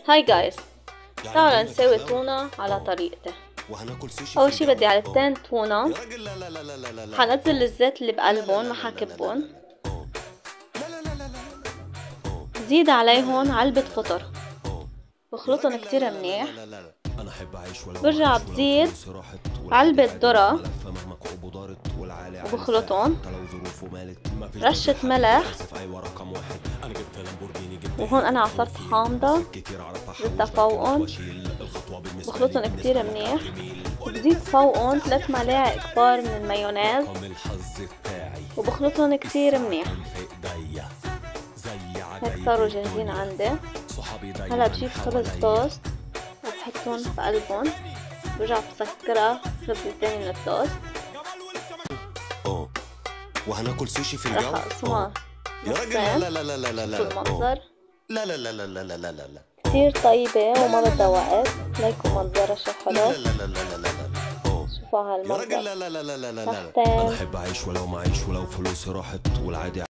هاي جايز، تعالوا نسوي تونة على طريقتي. اول شي بدي علبتين تونة، حنزل الزيت اللي بقلبون ما حكبون، زيد عليهن علبة فطر، بخلطن كتير منيح، برجع بزيد علبة ذرة وبخلطن، رشة ملح، وهون انا عصرت حامضة زدتها فوقن، بخلطن كتير منيح، وبزيد فوقن 3 ملاعق كبار من المايونيز وبخلطن كتير منيح. هيك صاروا جاهزين عندي. هلا بجيب خبز توست وبحطهم بقلبهم، برجع بسكرها خبز تاني من التوست، وهناكل سوشي في الجو. رح اقسمها نصين. لا لا لا لا لا لا شو المنظر؟ لا لا لا لا لا لا لا لا كتير طيبة وما بدها وقت. ليكوا منظرها شو حلو. لا لا لا لا لا لا شوفوا هالمنظر. لا لا لا لا لا لا. صحتين. انا احب اعيش ولو ما اعيش ولو فلوسي راحت والعادي